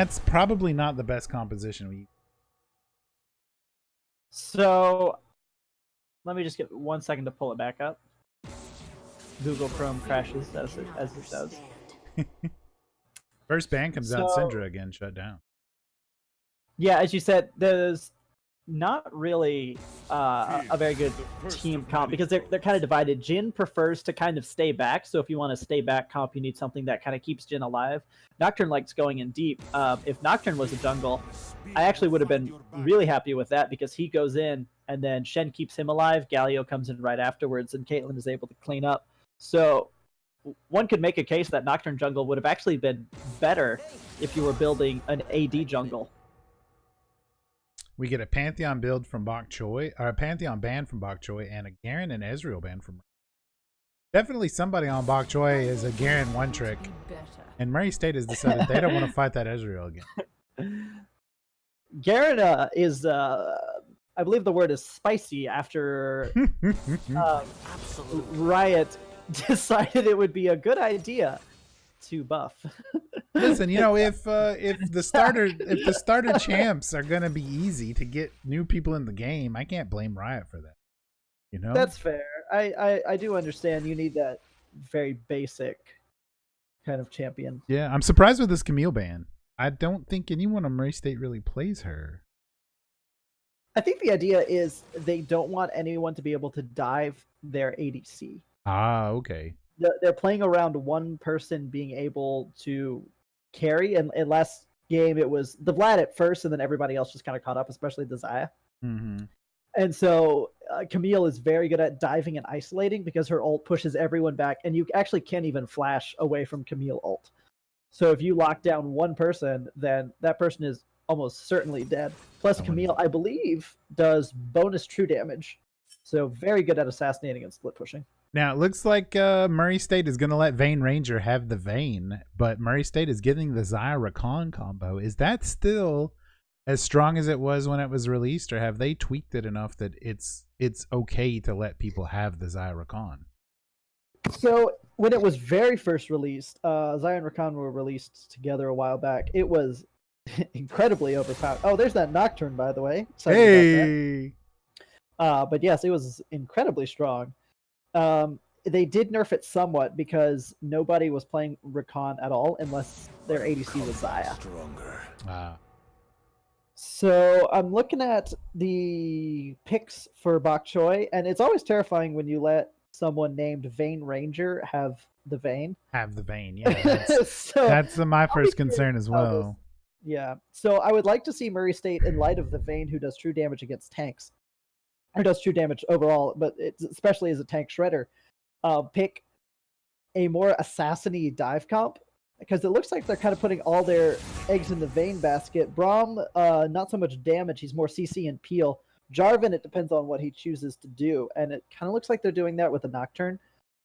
that's probably not the best composition. So let me just get 1 second to pull it back up. Google Chrome crashes as it does. First ban comes out, Syndra again shut down. Yeah, as you said, there's not really a very good team comp because they're kind of divided. Jhin prefers to kind of stay back, so if you want to stay back comp, you need something that kind of keeps Jhin alive. Nocturne likes going in deep. If Nocturne was a jungle, I actually would have been really happy with that because he goes in and then Shen keeps him alive, Galio comes in right afterwards, and Caitlyn is able to clean up. So one could make a case that Nocturne jungle would have actually been better if you were building an AD jungle. We get a Pantheon build from Bok Choy, or a Pantheon ban from Bok Choy, and a Garen and Ezreal ban from. Definitely somebody on Bok Choy is a Garen one trick, and Murray State has decided they don't want to fight that Ezreal again. Garen is, I believe the word is spicy after Riot decided it would be a good idea to buff. Listen, you know, if the starter champs are gonna be easy to get new people in the game, I can't blame Riot for that. You know, that's fair. I do understand you need that very basic kind of champion. Yeah, I'm surprised with this Camille ban. I don't think anyone on Murray State really plays her. I think the idea is they don't want anyone to be able to dive their ADC. Ah, okay. They're playing around one person being able to carry, and last game it was the Vlad at first, and then everybody else just kind of caught up, especially the Xayah. Mm-hmm. And so Camille is very good at diving and isolating because her ult pushes everyone back, and you actually can't even flash away from Camille ult. So if you lock down one person, then that person is almost certainly dead. Plus Camille, I believe, does bonus true damage. So very good at assassinating and split pushing. Now, it looks like Murray State is going to let Vayne Ranger have the Vayne, but Murray State is getting the Xayah Rakan combo. Is that still as strong as it was when it was released, or have they tweaked it enough that it's okay to let people have the Xayah Rakan? So when it was very first released, Xayah and Rakan were released together a while back. It was incredibly overpowered. Oh, there's that Nocturne, by the way. Sorry hey! About that. But yes, it was incredibly strong. They did nerf it somewhat because nobody was playing Rakan at all unless their ADC was Xayah. So I'm looking at the picks for Bok Choy, and it's always terrifying when you let someone named Vayne Ranger have the Vayne. Have the Vayne, yeah. That's my first concern as well. Yeah. So I would like to see Murray State in light of the Vayne who does true damage against tanks. Or does true damage overall, but it's especially as a tank shredder. Pick a more assassin-y dive comp, because it looks like they're kind of putting all their eggs in the Vayne basket. Braum, not so much damage, he's more CC and peel. Jarvan, it depends on what he chooses to do, and it kind of looks like they're doing that with the Nocturne.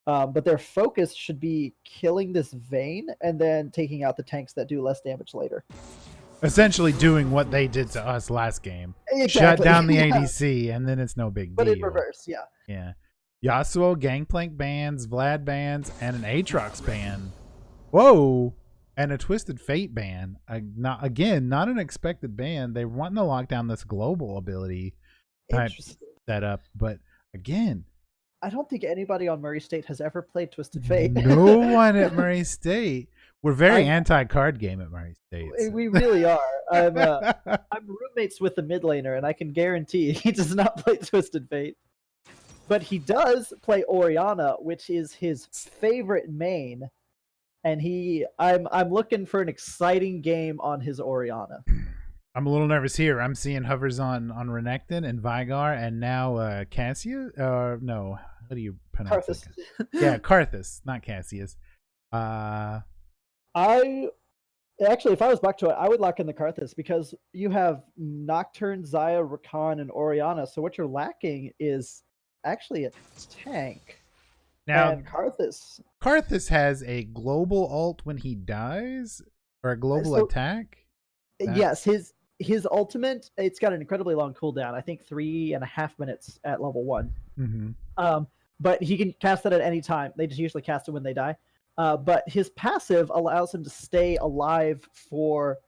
But their focus should be killing this Vayne and then taking out the tanks that do less damage later. Essentially doing what they did to us last game. Exactly. Shut down the ADC, and then it's no big deal. But in reverse, yeah. Yeah. Yasuo, Gangplank bans, Vlad bans, and an Aatrox ban. Whoa! And a Twisted Fate ban. Not an expected ban. They want to lock down this global ability type setup, but again, I don't think anybody on Murray State has ever played Twisted Fate. No one at Murray State. We're very anti-card game at Murray State. So. We really are. I'm roommates with the mid laner, and I can guarantee he does not play Twisted Fate. But he does play Orianna, which is his favorite main. And I'm looking for an exciting game on his Orianna. I'm a little nervous here. I'm seeing hovers on Renekton and Vigar, and now Cassius. No, how do you pronounce it? Karthus. Yeah, Karthus, not Cassius. Actually, if I was Bok Choy, I would lock in the Karthus because you have Nocturne, Xayah, Rakan, and Orianna. So what you're lacking is actually a tank. Now, and Karthus has a global ult when he dies, or a global attack. Yes, his ultimate, it's got an incredibly long cooldown. I think 3.5 minutes at level 1. Mm-hmm. But he can cast it at any time. They just usually cast it when they die. But his passive allows him to stay alive for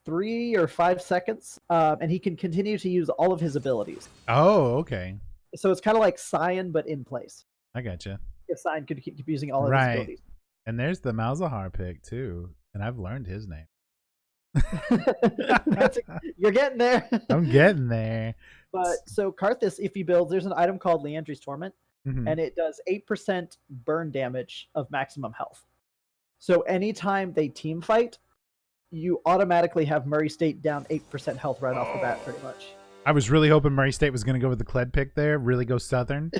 3 or 5 seconds, and he can continue to use all of his abilities. Oh, okay. So it's kind of like Cyan, but in place. I gotcha. If Cyan could keep using all of his Right. abilities. And there's the Malzahar pick too, and I've learned his name. You're getting there. I'm getting there. But so Karthus, if he builds, there's an item called Leandri's Torment, and it does 8% burn damage of maximum health. So anytime they team fight, you automatically have Murray State down 8% health right off the bat, pretty much. I was really hoping Murray State was going to go with the Kled pick there, really go Southern.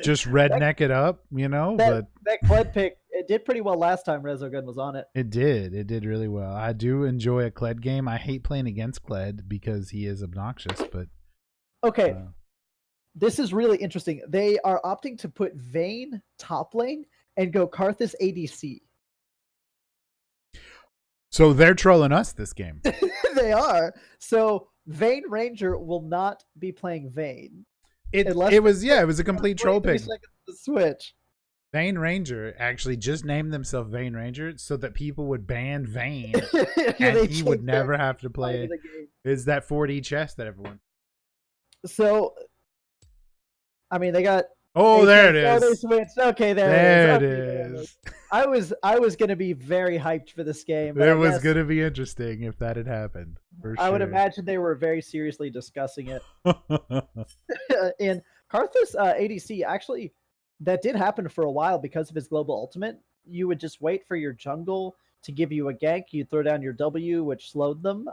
Just redneck it up, you know? That Kled pick, it did pretty well last time Rezogun was on it. It did. It did really well. I do enjoy a Kled game. I hate playing against Kled because he is obnoxious, but... Okay. This is really interesting. They are opting to put Vayne top lane and go Karthus ADC. So they're trolling us this game. They are. So Vayne Ranger will not be playing Vayne. It was a complete troll pick. To switch. Vayne Ranger actually just named themselves Vayne Ranger so that people would ban Vayne and he would never have to play it. It's that 4D chess that everyone. So, I mean, they got. Oh, there it is. Oh, they switched. Okay, there it is. is. I was gonna be very hyped for this game. It was gonna be interesting if that had happened. I would imagine they were very seriously discussing it. In Karthus ADC, actually, that did happen for a while because of his global ultimate. You would just wait for your jungle to give you a gank. You throw down your W, which slowed them.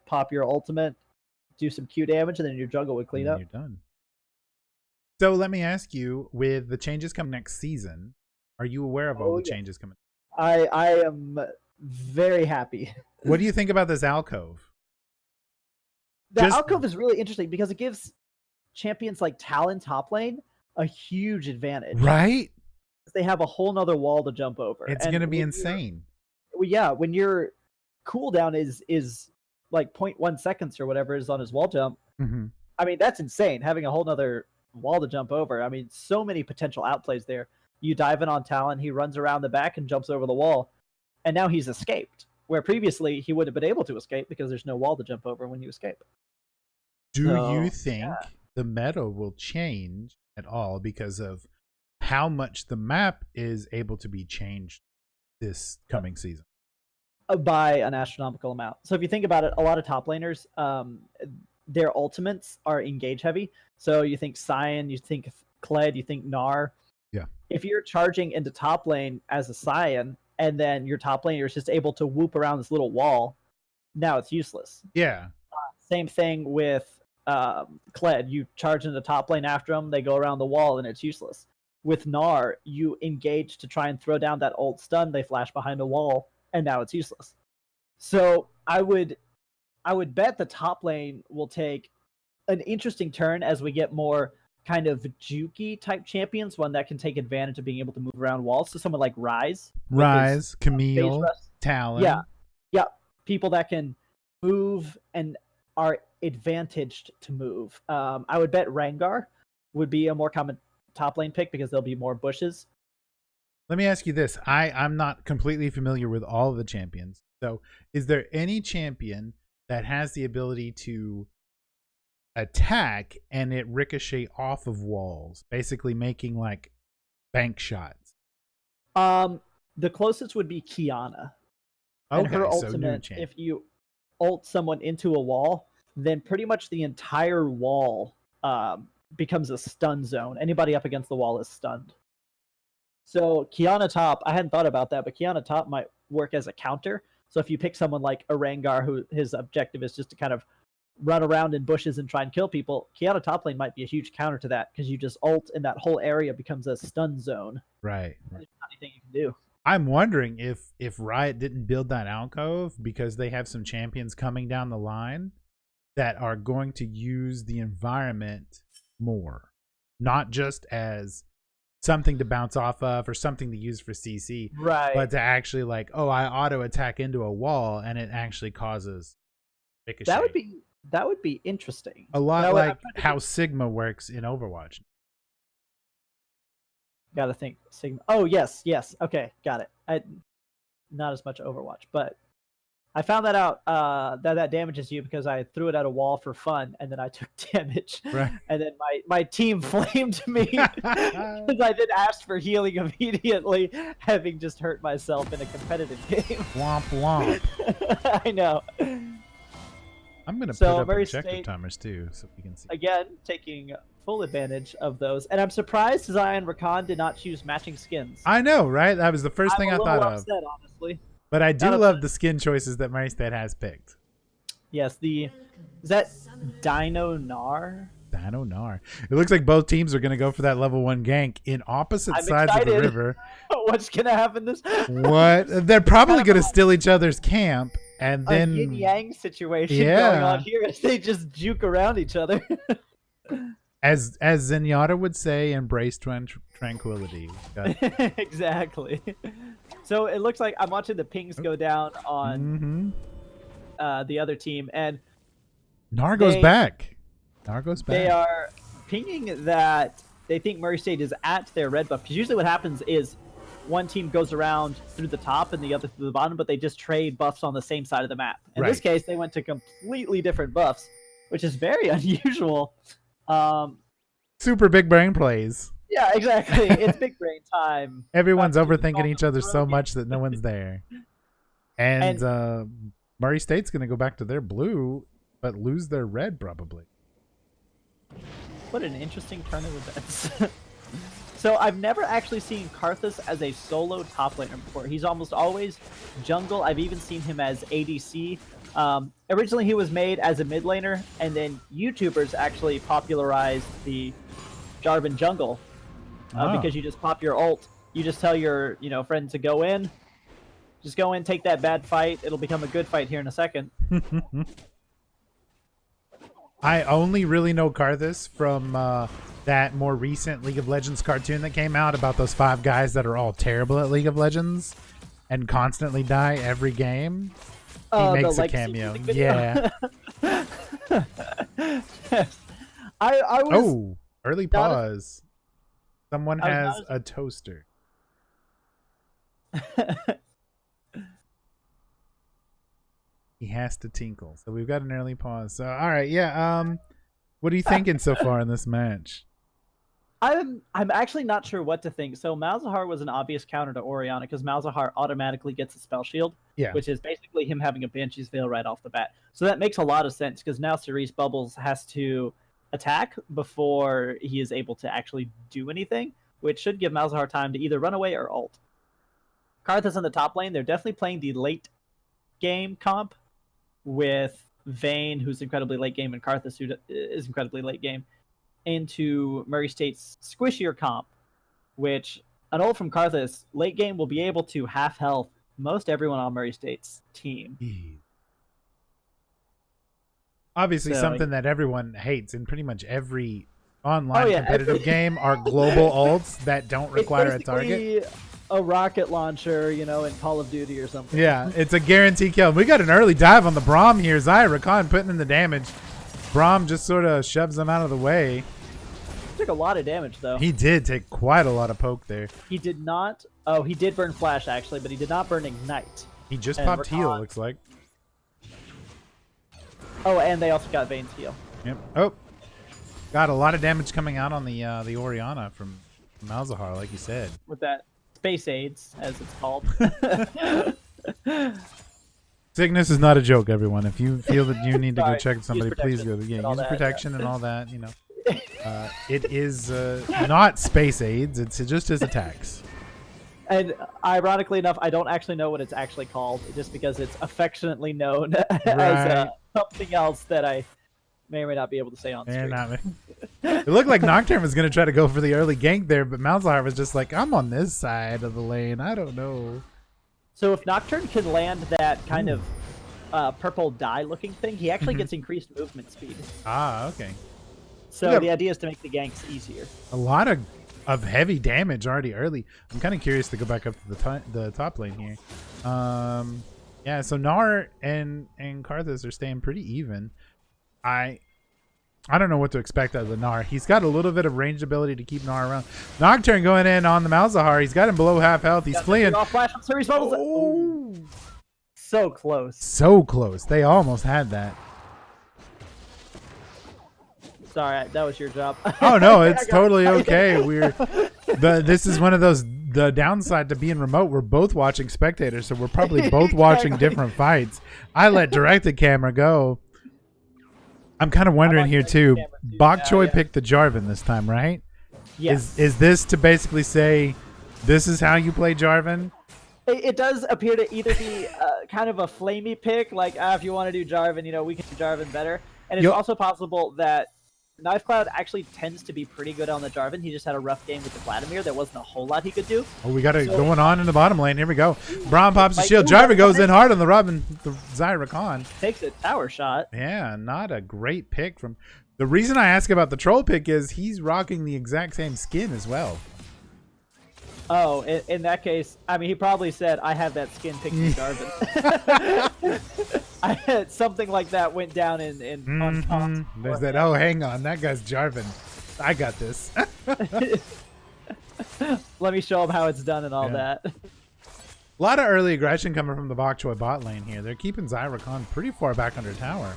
Pop your ultimate, do some Q damage, and then your jungle would clean up. You're done. So let me ask you, with the changes coming next season, are you aware of all the changes coming? I am very happy. What do you think about this alcove? The alcove is really interesting because it gives champions like Talon top lane a huge advantage. Right? They have a whole nother wall to jump over. It's going to be insane. Yeah, when your cooldown is like 0.1 seconds or whatever is on his wall jump, I mean, that's insane, having a whole nother wall to jump over. I mean, so many potential outplays there. You dive in on Talon, he runs around the back and jumps over the wall, and now he's escaped, where previously he wouldn't have been able to escape because there's no wall to jump over when you escape. Do you think the meta will change at all because of how much the map is able to be changed this coming season? By an astronomical amount. So if you think about it, a lot of top laners, their ultimates are engage heavy. So you think Cyan, you think Kled, you think Gnar. Yeah. If you're charging into top lane as a Cyan, and then your top laner is just able to whoop around this little wall, now it's useless. Yeah. Same thing with Kled. You charge into top lane after them, they go around the wall, and it's useless. With Gnar, you engage to try and throw down that ult stun, they flash behind a wall, and now it's useless. So I would bet the top lane will take an interesting turn as we get more kind of jukey type champions, one that can take advantage of being able to move around walls. So someone like Ryze, Camille, Talon. Yeah. People that can move and are advantaged to move. I would bet Rengar would be a more common top lane pick because there'll be more bushes. Let me ask you this. I'm not completely familiar with all of the champions. So is there any champion that has the ability to attack and it ricochet off of walls, basically making like bank shots? The closest would be Kiana. And her ultimate, if you ult someone into a wall, then pretty much the entire wall becomes a stun zone. Anybody up against the wall is stunned. So Kiana top, I hadn't thought about that, but Kiana top might work as a counter. So if you pick someone like a Rengar, who his objective is just to kind of run around in bushes and try and kill people, Kiana top lane might be a huge counter to that because you just ult and that whole area becomes a stun zone. Right. There's not anything you can do. I'm wondering if Riot didn't build that alcove because they have some champions coming down the line that are going to use the environment more, not just as something to bounce off of or something to use for CC, right? But to actually like, oh, I auto attack into a wall and it actually causes ricochet. That would be interesting. A lot like how Sigma works in Overwatch. Gotta think Sigma. Oh yes. Okay, got it. Not as much Overwatch, but I found that out that damages you because I threw it at a wall for fun, and then I took damage. Right. And then my team flamed me because I did ask for healing immediately, having just hurt myself in a competitive game. Womp womp. I know. I'm gonna So put up Murray objective State- timers too, so we can see. Again, taking full advantage of those, and I'm surprised Zion Rakan did not choose matching skins. I know, right? That was the first I'm thing a I little thought of. upset, honestly. But I do Not love upset. the skin choices that Murray State has picked. Yes, is that Dino Nar? I don't know. It looks like both teams are going to go for that level 1 gank in opposite I'm sides of the excited. river. What's gonna happen this? What? They're probably going to steal each other's camp, and A then yin yang situation Yeah. going on here as they just juke around each other. as Zenyatta would say, embrace tranquility. Got- Exactly. So it looks like I'm watching the pings go down on the other team, and Nar goes They- back. Nar goes back. they are pinging that they think Murray State is at their red buff. Because usually what happens is one team goes around through the top and the other through the bottom, but they just trade buffs on the same side of the map. In this Right. case, they went to completely different buffs, which is very unusual. Super big brain plays. Yeah, exactly. It's big brain time. Everyone's Not to overthinking call each them other so brilliant. much that no one's there. And Murray State's going to go back to their blue, but lose their red probably. What an interesting turn of events. So I've never actually seen Karthus as a solo top laner before. He's almost always jungle. I've even seen him as ADC. Originally he was made as a mid laner, and then YouTubers actually popularized the Jarvan jungle because you just pop your ult. You just tell your friend to go in. Just go in, take that bad fight. It'll become a good fight here in a second. I only really know Karthus from that more recent League of Legends cartoon that came out about those 5 guys that are all terrible at League of Legends and constantly die every game. He makes the a legacy cameo. music video. Yeah. I was Oh, early not a- pause. Someone I has was not a toaster. He has to tinkle. So we've got an early pause. So all right, yeah. What are you thinking so far in this match? I'm actually not sure what to think. So Malzahar was an obvious counter to Orianna because Malzahar automatically gets a spell shield, Yeah. which is basically him having a Banshee's Veil right off the bat. So that makes a lot of sense because now Cerise Bubbles has to attack before he is able to actually do anything, which should give Malzahar time to either run away or ult. Karthus in the top lane, they're definitely playing the late game comp with Vayne, who's incredibly late game, and Karthus, who is incredibly late game, into Murray State's squishier comp, which an ult from Karthus late game will be able to half health most everyone on Murray State's team. Obviously, So, something that everyone hates in pretty much every online Oh, yeah, competitive game are global ults that don't require a It's target. basically a rocket launcher, in Call of Duty or something. Yeah, it's a guarantee kill. We got an early dive on the Braum here. Zaya Rakan putting in the damage. Braum just sort of shoves them out of the way. Took a lot of damage though. He did take quite a lot of poke there. He did not. Oh, he did burn flash actually, but he did not burn ignite. He just And popped heal, Rakan- looks like. Oh, and they also got Vayne's heal. Yep. Oh, got a lot of damage coming out on the Orianna from Malzahar, like you said. With that space aids, as it's called. Sickness is not a joke, everyone. If you feel that you need to go Sorry, check use somebody, please go. protection Yeah, and all use that, protection and all that. It is not space aids. It's just his attacks. And ironically enough, I don't actually know what it's actually called, just because it's affectionately known Right. as something else that I may or may not be able to say on And stream. it looked like Nocturne was going to try to go for the early gank there, but Malzahar was just like, I'm on this side of the lane. I don't know. So if Nocturne can land that kind of purple dye-looking thing, he actually gets increased movement speed. Ah, okay. So Yeah. the idea is to make the ganks easier. A lot of heavy damage already early. I'm kind of curious to go back up to the top lane here. Yeah, so Gnar and Karthus are staying pretty even. I don't know what to expect out of the Gnar. He's got a little bit of ranged ability to keep Gnar around. Nocturne going in on the Malzahar. He's got him below half health. He's fleeing. Off flash from Cerise Bubbles. Oh. so close. So close. They almost had that. Sorry, that was your job. Oh no, it's totally okay. This is one of those, the downside to being remote, we're both watching spectators, so we're probably both watching different fights. I let directed camera go. I'm kind of wondering here too. Bok Choy picked the Jarvan this time, right? Yes. Is this to basically say this is how you play Jarvan? It does appear to either be kind of a flamey pick, like if you want to do Jarvan, we can do Jarvan better. And it's also possible that Knife Cloud actually tends to be pretty good on the Jarvan. He just had a rough game with the Vladimir. There wasn't a whole lot he could do. Oh, we got it going on in the bottom lane. Here we go. Braum pops the shield. Jarvan goes in hard on the Zyra Khan. Takes a tower shot. Yeah, not a great pick from... The reason I ask about the troll pick is he's rocking the exact same skin as well. Oh, in that case, I mean, he probably said, I have that skin picked in Jarvan. Something like that went down on top. There's that, oh, hang on, that guy's Jarvan. I got this. Let me show him how it's done and all that. A lot of early aggression coming from the Bok Choy bot lane here. They're keeping Zyra Khan pretty far back under tower.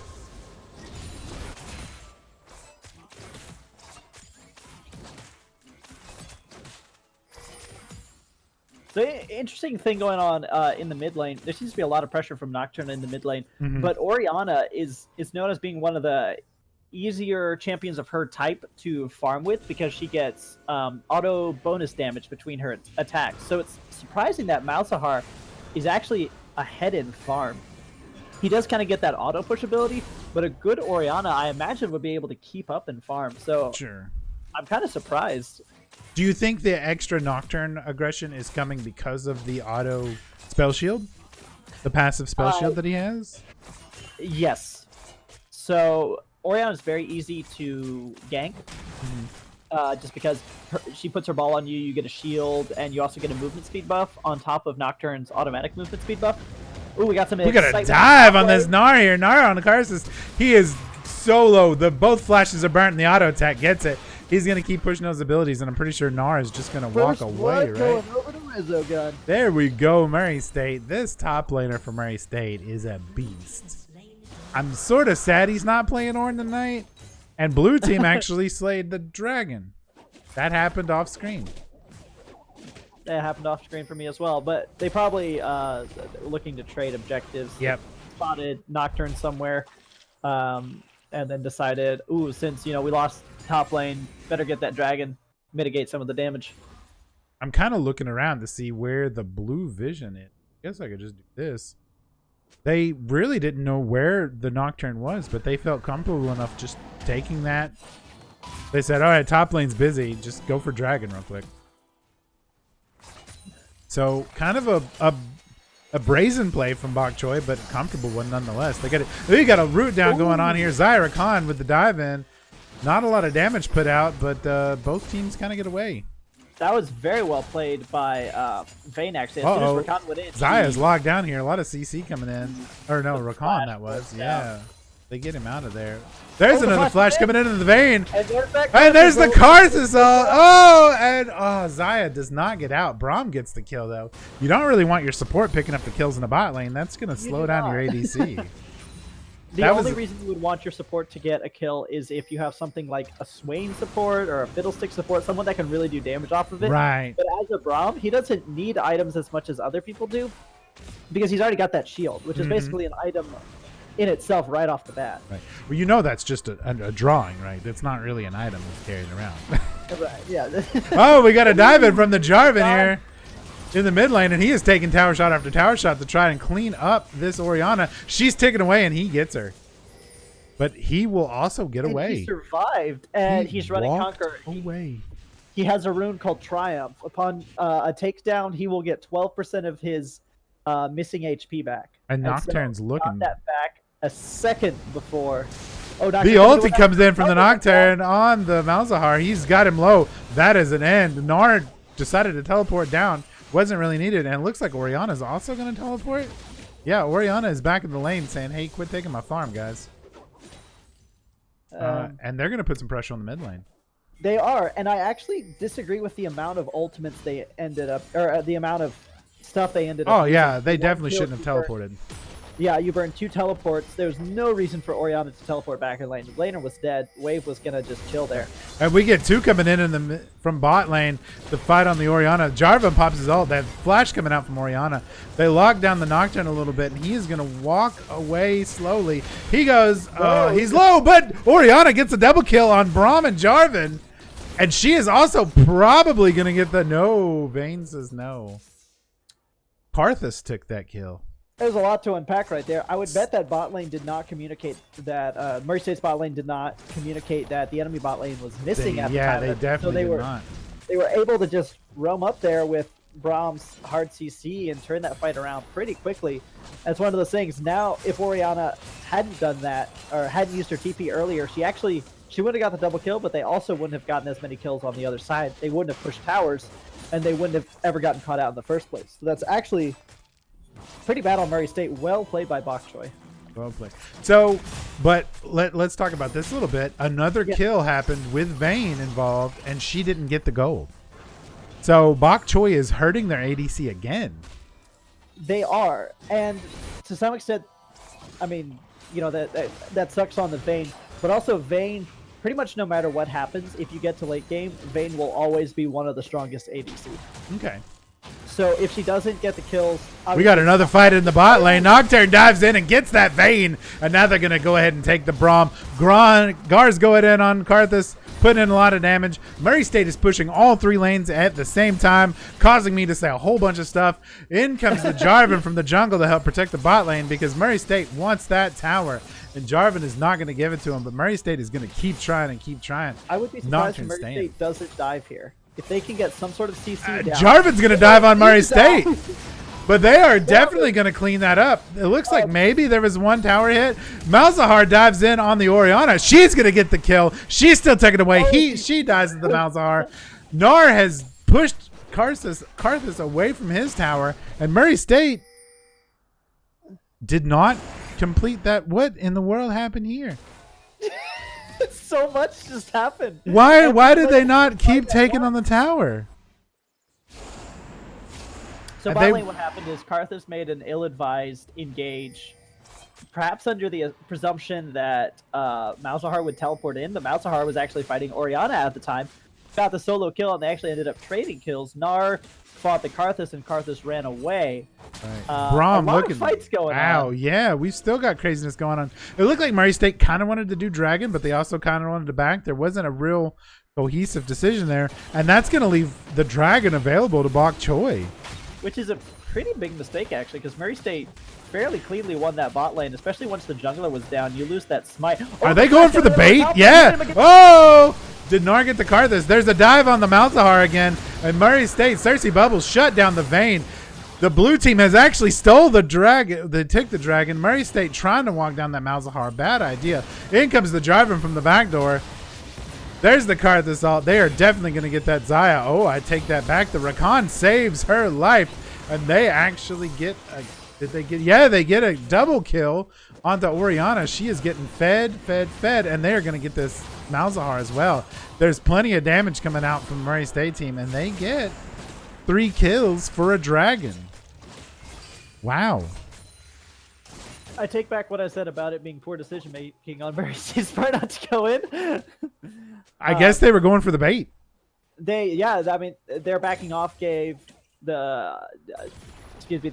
So interesting thing going on in the mid lane. There seems to be a lot of pressure from Nocturne in the mid lane, but Orianna is known as being one of the easier champions of her type to farm with because she gets auto bonus damage between her attacks. So it's surprising that Malzahar is actually ahead in farm. He does kind of get that auto push ability, but a good Orianna, I imagine, would be able to keep up in farm. So sure, I'm kind of surprised. Do you think the extra Nocturne aggression is coming because of the auto spell shield? The passive spell shield that he has? Yes. So Orianna is very easy to gank. Just because she puts her ball on you, you get a shield, and you also get a movement speed buff on top of Nocturne's automatic movement speed buff. Ooh, we got some. We got a dive on this Gnar here. Gnar on the Karsus. He is solo. Both flashes are burnt, and the auto attack gets it. He's going to keep pushing those abilities, and I'm pretty sure Gnar is just going to walk away, right? Going over to Rizzo gun. There we go, Murray State. This top laner for Murray State is a beast. I'm sort of sad he's not playing Ornn tonight. And blue team actually slayed the dragon. That happened off screen. That happened off screen for me as well, but they probably looking to trade objectives. Yep. Spotted Nocturne somewhere, and then decided, ooh, since we lost top lane, better get that dragon, mitigate some of the damage. I'm kind of looking around to see where the blue vision is. I guess I could just do this. They really didn't know where the Nocturne was, but they felt comfortable enough just taking that. They said, all right, top lane's busy. Just go for dragon real quick. So kind of a brazen play from Bok Choy, but comfortable one nonetheless. They got a root down going on here. Zyra Khan with the dive in. Not a lot of damage put out, but both teams kind of get away. That was very well played by Vayne, actually. As soon as Rakan went in, Zaya's locked down here. A lot of CC coming in. Or no, Rakan that was. Yeah. They get him out of there. There's another flash coming into the vein. And there's the Karthus. And Xayah does not get out. Braum gets the kill, though. You don't really want your support picking up the kills in the bot lane. That's going to slow down your ADC. The only reason you would want your support to get a kill is if you have something like a Swain support or a Fiddlestick support, someone that can really do damage off of it. Right. But as a Braum, he doesn't need items as much as other people do because he's already got that shield, which is basically an item in itself right off the bat. Right. Well, that's just a drawing, right? It's not really an item that's carried around. Right, yeah. Oh, we got a dive in from the Jarvan here in the mid lane, and he is taking tower shot after tower shot to try and clean up this Orianna. She's taken away, and he gets her. But he will also get away. He survived, and he's running Conquer. Away. He has a rune called Triumph. Upon a takedown, he will get 12% of his missing HP back. And Nocturne's looking. Got that back a second before. Oh, the ulti comes in from the Nocturne on the Malzahar. He's got him low. That is an end. Nard decided to teleport down. Wasn't really needed, and it looks like Orianna's also going to teleport. Yeah, Orianna is back in the lane saying, hey, quit taking my farm, guys. And they're going to put some pressure on the mid lane. They are, and I actually disagree with the amount of ultimates they ended up, or the amount of stuff they ended up. Oh yeah, using. they One definitely kill, shouldn't have teleported. Yeah, you burned 2 teleports. There's no reason for Orianna to teleport back in lane. Laner was dead. Wave was gonna just chill there. And we get 2 coming in from bot lane to fight on the Orianna. Jarvan pops his ult. That flash coming out from Orianna. They lock down the Nocturne a little bit, and he is going to walk away slowly. He goes, he's low, but Orianna gets a double kill on Braum and Jarvan. And she is also probably going to get the no. Vayne says no. Karthus took that kill. There's a lot to unpack right there. I would bet that bot lane did not communicate that Murray State's bot lane did not communicate that the enemy bot lane was missing at the time. Yeah, they definitely did not. They were able to just roam up there with Braum's hard CC and turn that fight around pretty quickly. That's one of those things. Now, if Orianna hadn't done that or hadn't used her TP earlier, she would have got the double kill, but they also wouldn't have gotten as many kills on the other side. They wouldn't have pushed towers, and they wouldn't have ever gotten caught out in the first place. So that's actually pretty bad on Murray State. Well played by Bok Choy. Well played. So, but let's talk about this a little bit. Another kill happened with Vayne involved, and she didn't get the gold. So Bok Choy is hurting their ADC again. They are, and to some extent, I mean, you know, that sucks on the Vayne, but also Vayne, pretty much no matter what happens, if you get to late game, Vayne will always be one of the strongest ADC. Okay. So if she doesn't get the kills... We got another fight in the bot lane. Nocturne dives in and gets that Vayne. And now they're going to go ahead and take the Braum. Gar's going in on Karthus, putting in a lot of damage. Murray State is pushing all 3 lanes at the same time, causing me to say a whole bunch of stuff. In comes the Jarvan from the jungle to help protect the bot lane because Murray State wants that tower. And Jarvan is not going to give it to him, but Murray State is going to keep trying and keep trying. I would be surprised if Murray State doesn't dive here. If they can get some sort of CC down. Jarvan's going to dive on Murray State. But they are definitely going to clean that up. It looks like maybe there was 1 tower hit. Malzahar dives in on the Orianna. She's going to get the kill. She's still taken away. She dies at the Malzahar. Gnar has pushed Karthus away from his tower. And Murray State did not complete that. What in the world happened here? So much just happened. Why did they not keep taking on the tower? So bot lane, what happened is Karthus made an ill-advised engage, perhaps under the presumption that Malzahar would teleport in, but Malzahar was actually fighting Orianna at the time. Got the solo kill, and they actually ended up trading kills. Gnar fought the Karthus, and Karthus ran away. Right. Braum, a lot of fights going on. Wow, yeah, we've still got craziness going on. It looked like Murray State kind of wanted to do Dragon, but they also kind of wanted to back. There wasn't a real cohesive decision there, and that's going to leave the Dragon available to Bok Choy. Which is a pretty big mistake, actually, because Murray State fairly cleanly won that bot lane, especially once the jungler was down. You lose that smite. Are they going for the bait? Yeah. Oh! Did Gnar get the Karthus? There's a dive on the Malzahar again, and Murray State, Cersei Bubbles shut down the Vayne. The blue team has actually stole the dragon. They took the dragon. Murray State trying to walk down that Malzahar. Bad idea. In comes the Jarvan from the back door. There's the Karthus ult. They are definitely going to get that Xayah. Oh, I take that back. The Rakan saves her life, and they actually get a... Did they get... Yeah, they get a double kill onto Orianna. She is getting fed, and they are going to get this Malzahar as well. There's plenty of damage coming out from the Murray State team, and they get 3 kills for a dragon. Wow. I take back what I said about it being poor decision making on Murray State's part not to go in. I guess they were going for the bait. I mean, they're backing off gave they're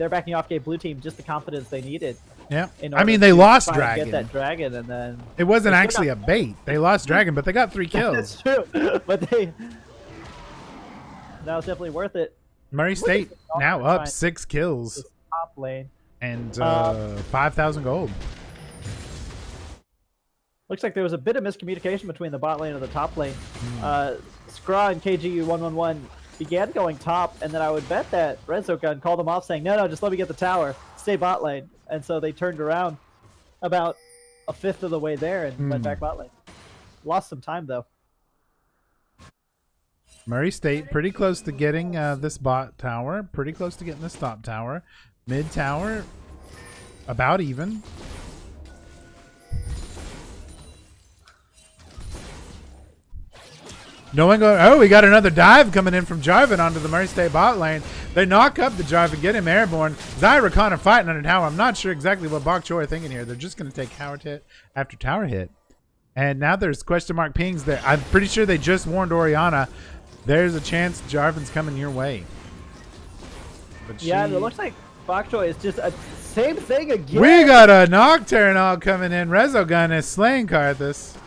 backing off gave blue team just the confidence they needed. Yeah. I mean, they lost dragon. Get that dragon, and then it wasn't actually a bait. They lost dragon, but they got 3 kills. That's true. But that was definitely worth it. Murray State now up 6 kills. Top lane. And 5,000 gold. Looks like there was a bit of miscommunication between the bot lane and the top lane. Skra and KGU111 began going top, and then I would bet that Renzo Gun called them off saying, no, just let me get the tower. Stay bot lane. And so they turned around about a 5th of the way there and went back bot lane. Lost some time, though. Murray State pretty close to getting this bot tower. Pretty close to getting this top tower. Mid tower, about even. No one going. Oh, we got another dive coming in from Jarvan onto the Murray State bot lane. They knock up the Jarvan, get him airborne. Zyrakon are fighting on a tower. I'm not sure exactly what Bok Choy are thinking here. They're just going to take tower hit after tower hit. And now there's question mark pings there. I'm pretty sure they just warned Orianna. There's a chance Jarvan's coming your way. But yeah, it looks like Bok Choy is just a same thing again. We got a Nocturne all coming in. Rezogun is slaying Karthus.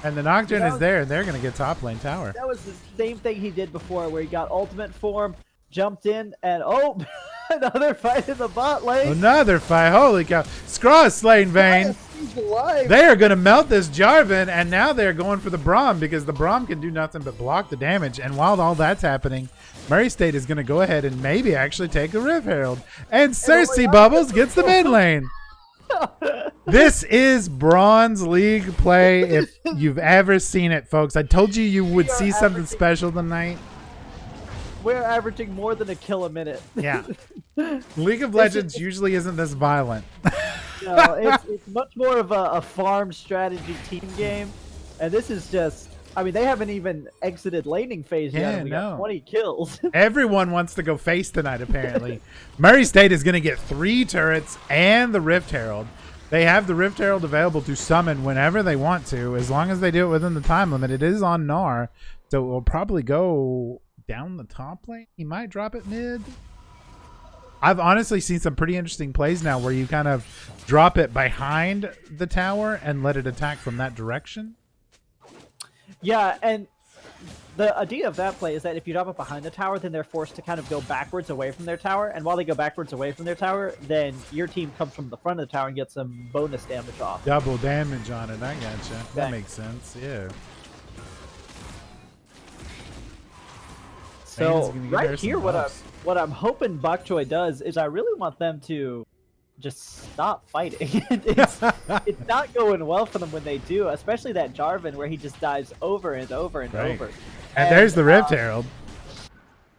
And the Nocturne is there, and they're going to get top lane tower. That was the same thing he did before, where he got ultimate form, jumped in, and oh, another fight in the bot lane. Another fight. Holy cow. Scraw is slaying Vayne. Yes, he's alive. They are going to melt this Jarvan, and now they're going for the Braum because the Braum can do nothing but block the damage. And while all that's happening, Murray State is going to go ahead and maybe actually take a Rift Herald. And Cersei Bubbles gets the mid lane. This is Bronze League play if you've ever seen it, folks. I told you you would see something special tonight. We're averaging more than a kill a minute. Yeah. League of Legends usually isn't this violent. No, it's much more of a farm strategy team game. And this is just, I mean, they haven't even exited laning phase yet. And we got 20 kills. Everyone wants to go face tonight, apparently. Murray State is going to get 3 turrets and the Rift Herald. They have the Rift Herald available to summon whenever they want to, as long as they do it within the time limit. It is on Gnar, so it will probably go down the top lane. He might drop it mid. I've honestly seen some pretty interesting plays now where you kind of drop it behind the tower and let it attack from that direction. Yeah, and the idea of that play is that if you drop it behind the tower, then they're forced to kind of go backwards away from their tower. And while they go backwards away from their tower, then your team comes from the front of the tower and gets some bonus damage off. Double damage on it. I gotcha. That makes sense. Yeah. So right here, what I'm hoping Bok Choy does is I really want them to just stop fighting. it's not going well for them when they do, especially that Jarvan where he just dies over and over and over. And there's the Rift Herald.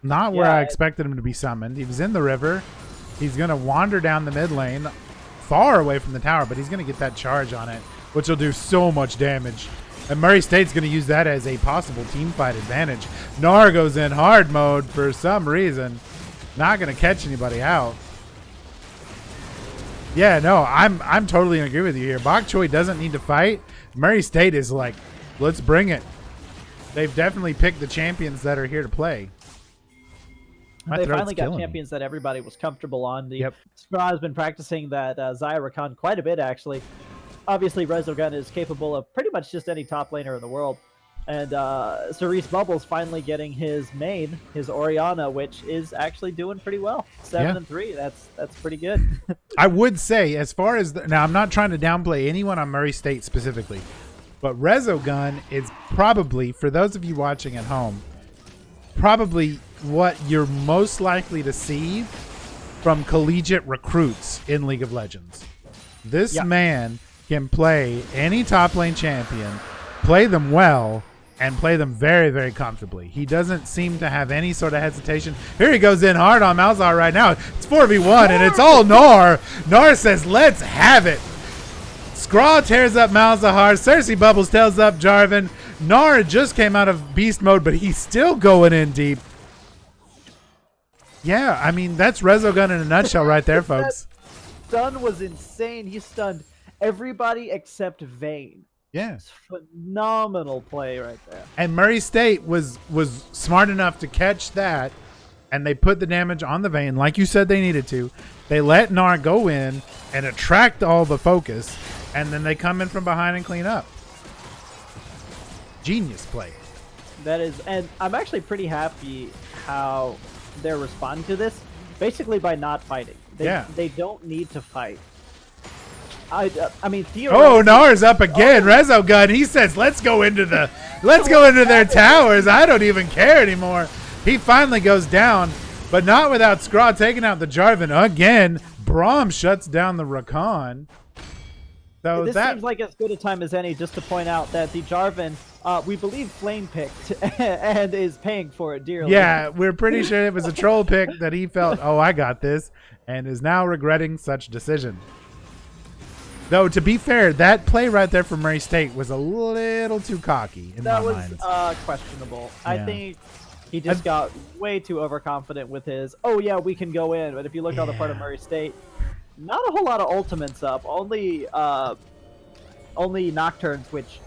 Not where I expected him to be summoned. He was in the river. He's going to wander down the mid lane, far away from the tower, but he's going to get that charge on it, which will do so much damage. And Murray State's going to use that as a possible team fight advantage. Gnar goes in hard mode for some reason. Not going to catch anybody out. Yeah, no, I'm totally in agreement with you here. Bok Choy doesn't need to fight. Murray State is like, let's bring it. They've definitely picked the champions that are here to play. They finally got champions that everybody was comfortable on. Scraw has been practicing that Zyrakon quite a bit, actually. Obviously, Rezogun is capable of pretty much just any top laner in the world. And Cerise Bubbles finally getting his main, his Orianna, which is actually doing pretty well. 7-3. That's pretty good. I would say, as far as now, I'm not trying to downplay anyone on Murray State specifically, but Rezogun is probably, for those of you watching at home, probably what you're most likely to see from collegiate recruits in League of Legends. This man can play any top lane champion, play them well, and play them very, very comfortably. He doesn't seem to have any sort of hesitation. Here he goes in hard on Malzahar right now. It's 4v1, and it's all Gnar. Gnar says, let's have it. Scraw tears up Malzahar. Cersei Bubbles tells up Jarvan. Gnar just came out of beast mode, but he's still going in deep. Yeah, I mean, that's Rezogun in a nutshell right there, folks. That stun was insane. He stunned everybody except Vayne. Yeah. It's phenomenal play right there. And Murray State was smart enough to catch that, and they put the damage on the Vayne like you said they needed to. They let Gnar go in and attract all the focus, and then they come in from behind and clean up. Genius play. That is, and I'm actually pretty happy how they're responding to this, basically by not fighting. They don't need to fight. I mean, oh, Gnar's up again. Rezogun, he says, let's go into their towers. I don't even care anymore. He finally goes down, but not without Scraw taking out the Jarvan again. Braum shuts down the Rakan. So this seems like as good a time as any just to point out that the Jarvan, we believe flame picked and is paying for it dearly. Yeah, we're pretty sure it was a troll pick that he felt, oh, I got this, and is now regretting such decision. Though, to be fair, that play right there for Murray State was a little too cocky in my mind. That was questionable. Yeah. I think he just got way too overconfident with his, oh yeah, we can go in. But if you look on the part of Murray State, not a whole lot of ultimates up. Only Nocturnes, which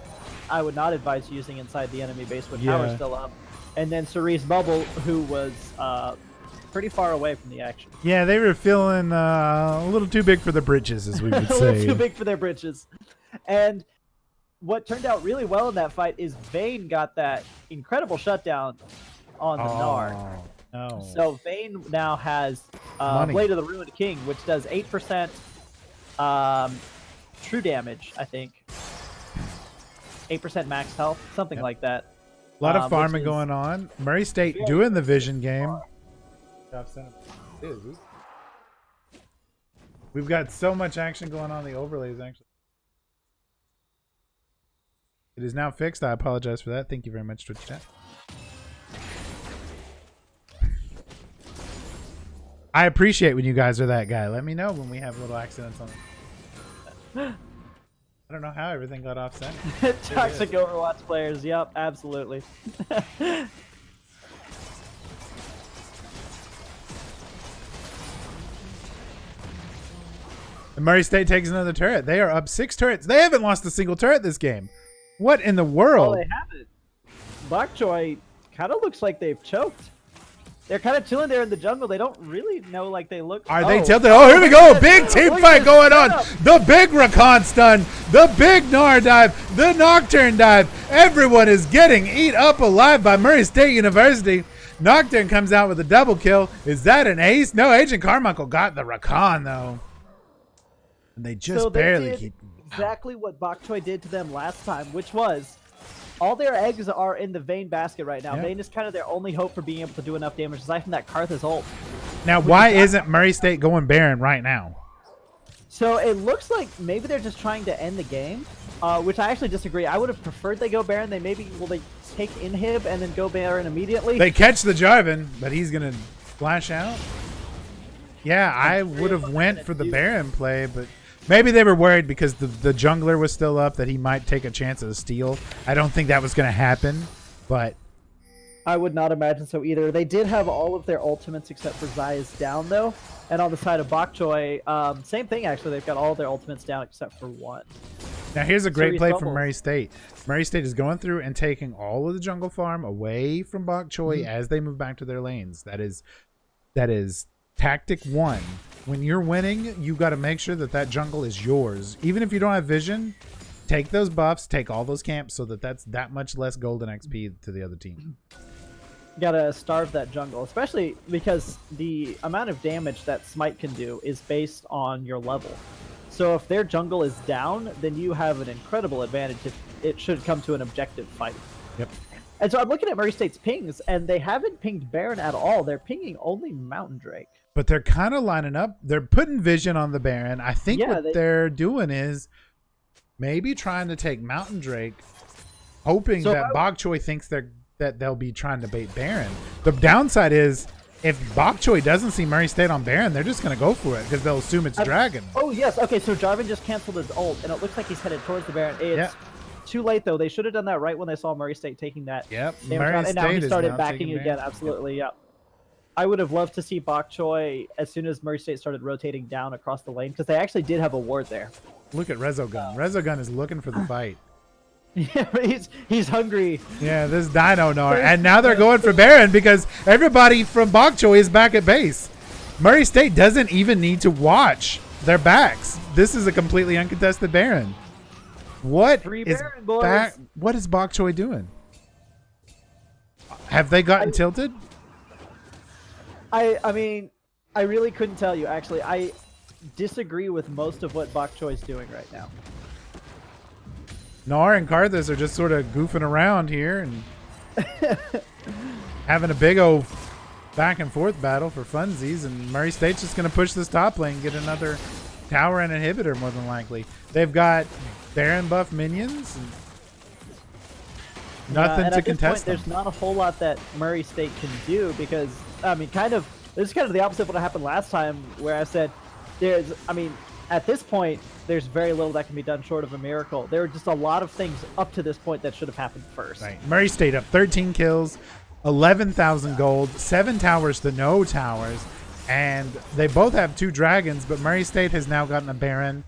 I would not advise using inside the enemy base when power's still up. And then Cerise Bubble, who was pretty far away from the action. Yeah, they were feeling a little too big for the britches, as we would say. A little too big for their britches. And what turned out really well in that fight is Vayne got that incredible shutdown on the Gnar. No. So Vayne now has Blade of the Ruined King, which does 8% true damage, I think. 8% max health, something like that. A lot of farming going on. Murray State doing the vision game. We've got so much action going on the overlays, actually. It is now fixed. I apologize for that. Thank you very much, Twitch chat. I appreciate when you guys are that guy. Let me know when we have little accidents on it. I don't know how everything got off center. Toxic Overwatch players. Yep, absolutely. And Murray State takes another turret. They are up 6 turrets. They haven't lost a single turret this game. What in the world? Oh, they haven't. Bok Choy kind of looks like they've choked. They're kind of chilling there in the jungle. They don't really know like they look. Are they tilted? Oh, here we go. Big team fight going on. The big Rakan stun. The big Gnar dive. The Nocturne dive. Everyone is getting eat up alive by Murray State University. Nocturne comes out with a double kill. Is that an ace? No, Agent Carmichael got the Rakan, though. And they just barely keep exactly what Bok Choy did to them last time, which was all their eggs are in the Vayne basket right now. Vayne is kind of their only hope for being able to do enough damage, aside from that Karthus ult. Now, why isn't Murray State going Baron right now? So it looks like maybe they're just trying to end the game, which I actually disagree. I would have preferred they go Baron. They take inhib and then go Baron immediately. They catch the Jarvan, but he's going to flash out. Yeah, I would have went for the Baron play, but maybe they were worried because the jungler was still up that he might take a chance at a steal. I don't think that was going to happen, but I would not imagine so either. They did have all of their ultimates except for Zaya's down, though. And on the side of Bok Choy, same thing, actually. They've got all of their ultimates down except for one. Now, here's a great play from Murray State. Murray State is going through and taking all of the jungle farm away from Bok Choy as they move back to their lanes. That is tactic 1. When you're winning, you got to make sure that jungle is yours. Even if you don't have vision, take those buffs, take all those camps so that's that much less golden XP to the other team. You gotta starve that jungle, especially because the amount of damage that Smite can do is based on your level. So if their jungle is down, then you have an incredible advantage if it should come to an objective fight. Yep. And so I'm looking at Murray State's pings, and they haven't pinged Baron at all. They're pinging only Mountain Drake. But they're kind of lining up. They're putting vision on the Baron. I think what they're doing is maybe trying to take Mountain Drake, hoping that Bok Choy thinks that they'll be trying to bait Baron. The downside is if Bok Choy doesn't see Murray State on Baron, they're just going to go for it because they'll assume it's Dragon. Oh, yes. Okay, so Jarvan just canceled his ult, and it looks like he's headed towards the Baron. It's too late, though. They should have done that right when they saw Murray State taking that. Yep. And now he started backing again. Absolutely, yep. I would have loved to see Bok Choy as soon as Murray State started rotating down across the lane, because they actually did have a ward there. Look at Rezogun. Rezogun is looking for the fight. Yeah, he's hungry. Yeah, this Dino Gnar. And now they're going for Baron because everybody from Bok Choy is back at base. Murray State doesn't even need to watch their backs. This is a completely uncontested Baron. What is Bok Choy doing? Have they gotten tilted? I mean, I really couldn't tell you, actually. I disagree with most of what Bok Choy's doing right now. Gnar and Karthus are just sort of goofing around here and having a big old back and forth battle for funsies, and Murray State's just going to push this top lane, get another tower and inhibitor more than likely. They've got Baron buff minions. And nothing to contest them. There's not a whole lot that Murray State can do because, I mean, this is kind of the opposite of what happened last time where I said at this point, there's very little that can be done short of a miracle. There are just a lot of things up to this point that should have happened first. Right. Murray State up 13 kills, 11,000 gold, 7 towers to no towers, and they both have 2 dragons, but Murray State has now gotten a Baron.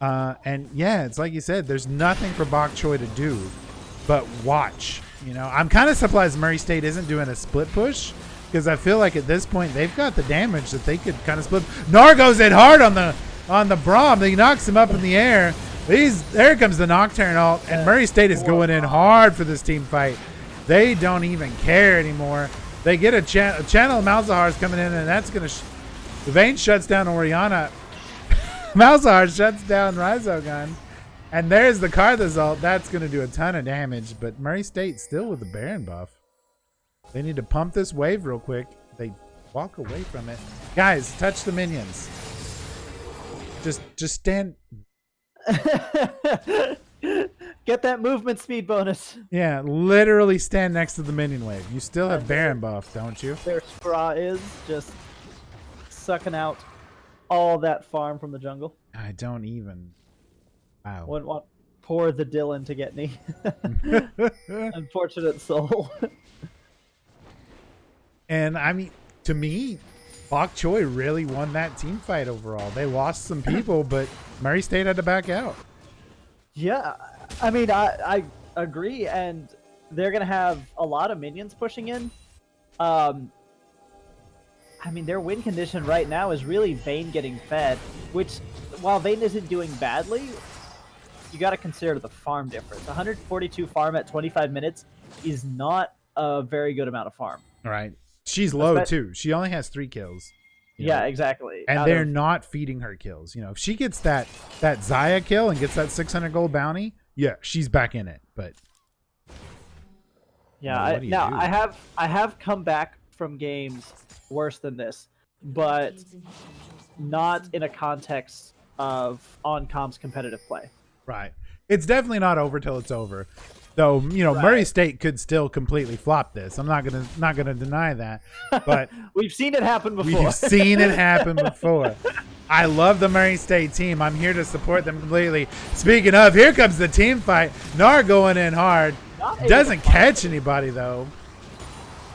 And yeah, it's like you said, there's nothing for Bok Choy to do but watch. You know, I'm kind of surprised Murray State isn't doing a split push, because I feel like at this point they've got the damage that they could kind of split. Gnar goes in hard on the Braum. He knocks him up in the air. There comes the Nocturne ult, and Murray State is going in hard for this team fight. They don't even care anymore. They get a channel of Malzahar's coming in, and that's going to... The Vayne shuts down Orianna. Malzahar shuts down Rhizogun. And there's the Karthus ult. That's going to do a ton of damage, but Murray State still with the Baron buff. They need to pump this wave real quick. They walk away from it. Guys, touch the minions. Just stand. Get that movement speed bonus. Yeah, literally stand next to the minion wave. You still have Baron buff, don't you? Their Scraw is just sucking out all that farm from the jungle. I don't even. Wow. Wouldn't want poor the Dylan to get me. Unfortunate soul. And I mean, to me, Bok Choy really won that team fight overall. They lost some people, but Murray State had to back out. Yeah, I mean, I agree, and they're going to have a lot of minions pushing in. I mean, their win condition right now is really Vayne getting fed, which, while Vayne isn't doing badly, you got to consider the farm difference. 142 farm at 25 minutes is not a very good amount of farm. All right. She's low, too. She only has 3 kills. Yeah, exactly. And they're not feeding her kills. You know, if she gets that Xayah kill and gets that 600 gold bounty, yeah, she's back in it. But yeah, I have come back from games worse than this, but not in a context of on-comms competitive play. Right. It's definitely not over till it's over. Though, you know, Murray State could still completely flop this. I'm not gonna deny that. But we've seen it happen before. We've seen it happen before. I love the Murray State team. I'm here to support them completely. Speaking of, here comes the team fight. Gnar going in hard. Doesn't catch anybody though.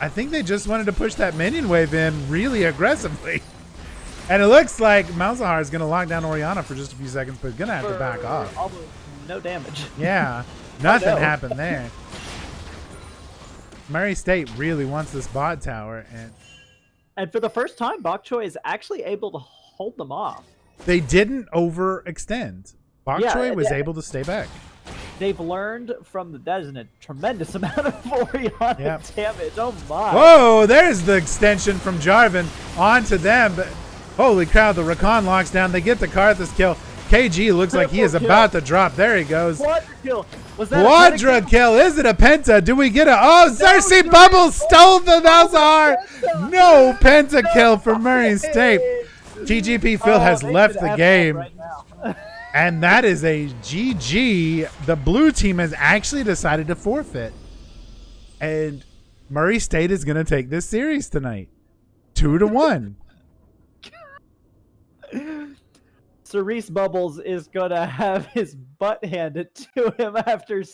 I think they just wanted to push that minion wave in really aggressively. And it looks like Malzahar is going to lock down Orianna for just a few seconds, but going to have to back off. Almost no damage. Yeah. Nothing happened there. Murray State really wants this bot tower, and for the first time, Bok Choy is actually able to hold them off. They didn't overextend. Bok Choy was able to stay back. They've learned from that is a tremendous amount of Orianna damage. Oh my! Whoa! There's the extension from Jarvan onto them. But holy cow! The Rakan locks down. They get the Karthus kill. KG looks like he is about to drop. There he goes. Quadra kill. Was that Quadra kill? Is it a penta? Do we get a... Oh, Cersei Bubbles stole the Malzahar. No penta kill for Murray State. TGP Phil has left the game. Right now. And that is a GG. The blue team has actually decided to forfeit. And Murray State is going to take this series tonight. 2-1. Cerise Bubbles is going to have his butt handed to him after